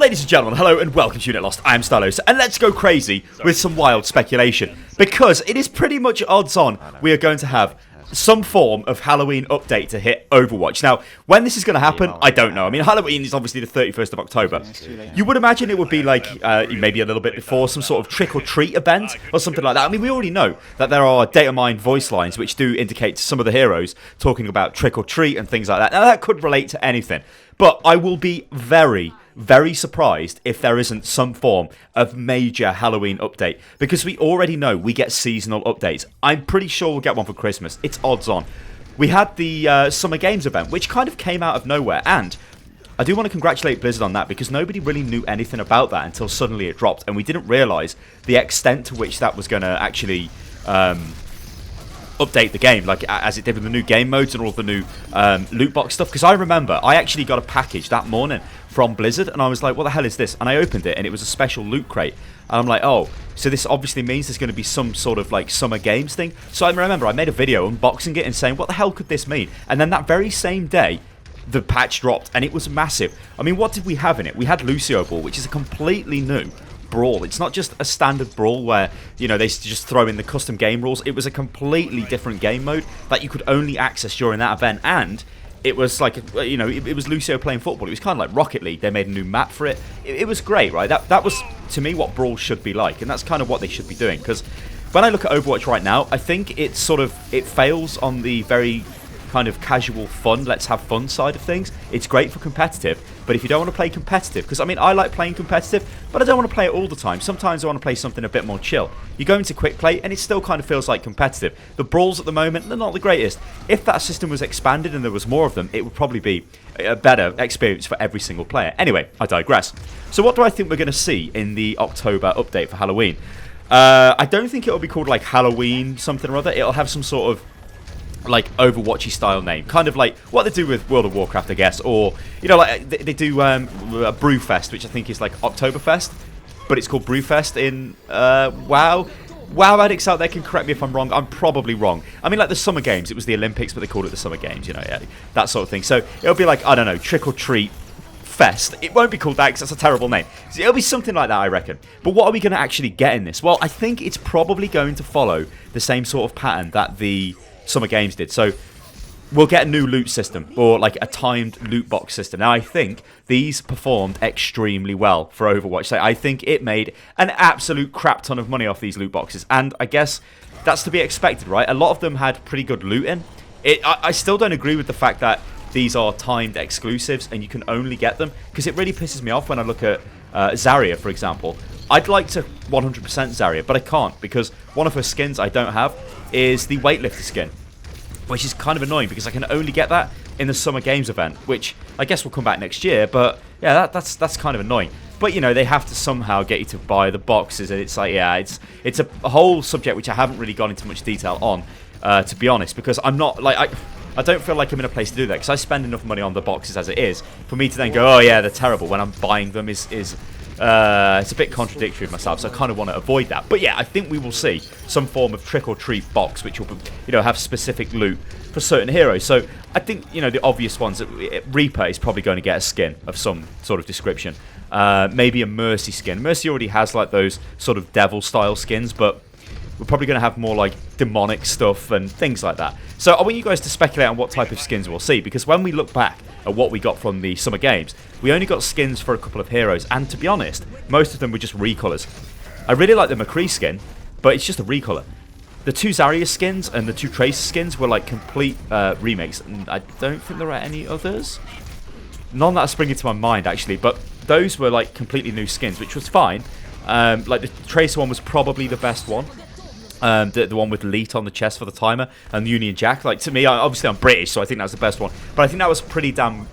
Ladies and gentlemen, hello and welcome to Unit Lost. I am Stylos, and let's go crazy with some wild speculation, because it is pretty much odds on we are going to have some form of Halloween update to hit Overwatch. Now, when this is going to happen, I don't know. I mean, Halloween is obviously the 31st of October. You would imagine it would be like maybe a little bit before, some sort of trick-or-treat event or something like that. I mean, we already know that there are data mined voice lines which do indicate some of the heroes talking about trick-or-treat and things like that. Now, that could relate to anything. But I will be very surprised if there isn't some form of major Halloween update, because we already know we get seasonal updates. I'm pretty sure we'll get one for Christmas. It's odds on. We had the Summer Games event, which kind of came out of nowhere, and I do want to congratulate Blizzard on that, because nobody really knew anything about that until suddenly it dropped, and we didn't realise the extent to which that was going to actually update the game, like as it did with the new game modes and all of the new loot box stuff. Because I remember I actually got a package that morning from Blizzard, and I was like, what the hell is this? And I opened it, and it was a special loot crate, and I'm like, oh, so this obviously means there's going to be some sort of like Summer Games thing. So I remember I made a video unboxing it and saying, what the hell could this mean? And then that very same day the patch dropped, and it was massive. I mean, what did we have in it? We had Lucio Ball, which is a completely new brawl. It's not just a standard brawl where, you know, they just throw in the custom game rules. It was a completely different game mode that you could only access during that event, and it was like, you know, it was Lucio playing football. It was kind of like Rocket League. They made a new map for it. It was great, right? That was, to me, what Brawl should be like, and that's kind of what they should be doing. Because when I look at Overwatch right now, I think it fails on the very kind of casual fun, let's have fun side of things. It's great for competitive, but if you don't want to play competitive, because I mean, I like playing competitive, but I don't want to play it all the time. Sometimes I want to play something a bit more chill. You go into quick play and it still kind of feels like competitive. The brawls at the moment, they're not the greatest. If that system was expanded and there was more of them, it would probably be a better experience for every single player. Anyway, I digress. So what do I think we're going to see in the October update for Halloween? I don't think it'll be called like Halloween something or other. It'll have some sort of like Overwatchy style name, kind of like what they do with World of Warcraft, I guess, or, you know, like they do a Brewfest, which I think is like Oktoberfest, but it's called Brewfest in WoW addicts out there can correct me if I'm wrong. I'm probably wrong. I mean, like the Summer Games, it was the Olympics, but they called it the Summer Games, you know, yeah, that sort of thing. So it'll be like, I don't know, Trick or Treat Fest. It won't be called that because that's a terrible name. So it'll be something like that, I reckon. But what are we going to actually get in this? Well, I think it's probably going to follow the same sort of pattern that the Summer Games did. So we'll get a new loot system, or like a timed loot box system. Now, I think these performed extremely well for Overwatch. So I think it made an absolute crap ton of money off these loot boxes, and I guess that's to be expected, right? A lot of them had pretty good looting. I still don't agree with the fact that these are timed exclusives and you can only get them, because it really pisses me off when I look at Zarya, for example. I'd like to 100% Zarya, but I can't, because one of her skins I don't have is the weightlifter skin, which is kind of annoying because I can only get that in the Summer Games event, which I guess will come back next year. But yeah, that's kind of annoying. But, you know, they have to somehow get you to buy the boxes, and it's like, yeah, it's a whole subject which I haven't really gone into much detail on, to be honest, because I'm not like I don't feel like I'm in a place to do that, because I spend enough money on the boxes as it is for me to then go, oh yeah, they're terrible, when I'm buying them is it's a bit contradictory with myself, so I kind of want to avoid that. But yeah, I think we will see some form of trick-or-treat box which will, you know, have specific loot for certain heroes. So I think, you know, the obvious ones, Reaper is probably going to get a skin of some sort of description. Maybe a Mercy skin. Mercy already has like those sort of devil-style skins, but we're probably going to have more like demonic stuff and things like that. So I want you guys to speculate on what type of skins we'll see, because when we look back at what we got from the Summer Games, we only got skins for a couple of heroes, and to be honest, most of them were just recolors. I really like the McCree skin, but it's just a recolor. The two Zarya skins and the two Tracer skins were like complete remakes, and I don't think there are any others. None that are springing to my mind, actually, but those were like completely new skins, which was fine. Like the Tracer one was probably the best one. The one with Leet on the chest for the timer, and the Union Jack. Like, to me, obviously I'm British, so I think that's the best one. But I think that was pretty damn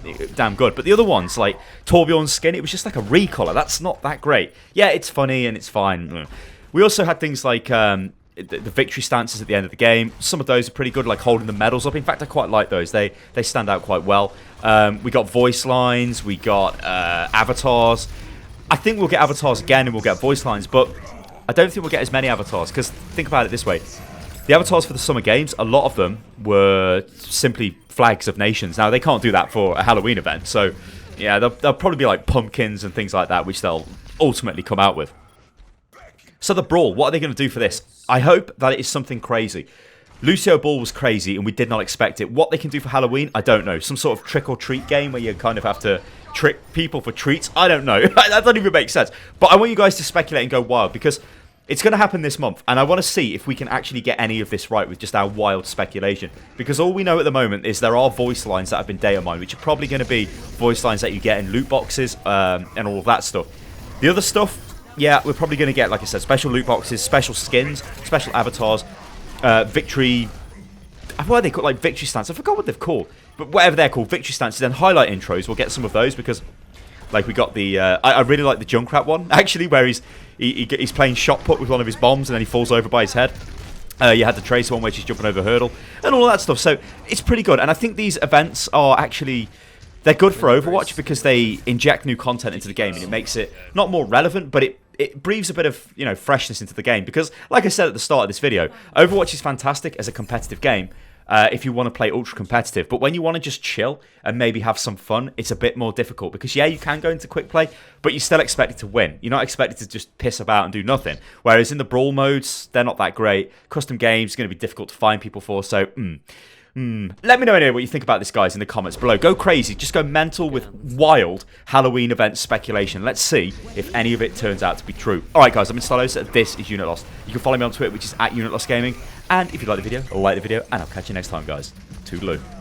good. But the other ones, like Torbjorn's skin, it was just like a recolor. That's not that great. Yeah, it's funny and it's fine. We also had things like the victory stances at the end of the game. Some of those are pretty good, like holding the medals up. In fact, I quite like those. They stand out quite well. We got voice lines. We got avatars. I think we'll get avatars again, and we'll get voice lines, but I don't think we'll get as many avatars, because think about it this way. The avatars for the Summer Games, a lot of them were simply flags of nations. Now, they can't do that for a Halloween event, so Yeah, there'll probably be like pumpkins and things like that, which they'll ultimately come out with. So the Brawl, what are they going to do for this? I hope that it is something crazy. Lucio Ball was crazy and we did not expect it. What they can do for Halloween, I don't know. Some sort of trick-or-treat game where you kind of have to trick people for treats? I don't know. That doesn't even make sense. But I want you guys to speculate and go wild because it's going to happen this month. And I want to see if we can actually get any of this right with just our wild speculation. Because all we know at the moment is there are voice lines that have been data mined, which are probably going to be voice lines that you get in loot boxes and all of that stuff. The other stuff, yeah, we're probably going to get, like I said, special loot boxes, special skins, special avatars, victory... What are they called? Like victory stance. I forgot what they've called. But whatever they're called, victory stances, then highlight intros. We'll get some of those because, like, we got the... I really like the Junkrat one, actually, where he's playing shot put with one of his bombs and then he falls over by his head. You had the Tracer one where she's jumping over a hurdle and all that stuff. So it's pretty good. And I think these events are actually... They're good for Overwatch because they inject new content into the game and it makes it not more relevant, but it breathes a bit of, you know, freshness into the game. Because, like I said at the start of this video, Overwatch is fantastic as a competitive game if you want to play ultra competitive. But when you want to just chill and maybe have some fun, it's a bit more difficult. Because, yeah, you can go into quick play, but you're still expected to win. You're not expected to just piss about and do nothing. Whereas in the Brawl modes, they're not that great. Custom games are going to be difficult to find people for, so... Let me know anyway what you think about this, guys, in the comments below. Go crazy. Just go mental with wild Halloween event speculation. Let's see if any of it turns out to be true. Alright, guys, I'm Instalos. This is Unit Lost. You can follow me on Twitter, which is @UnitLostGaming. And if you like the video, like the video, and I'll catch you next time, guys. Toodaloo.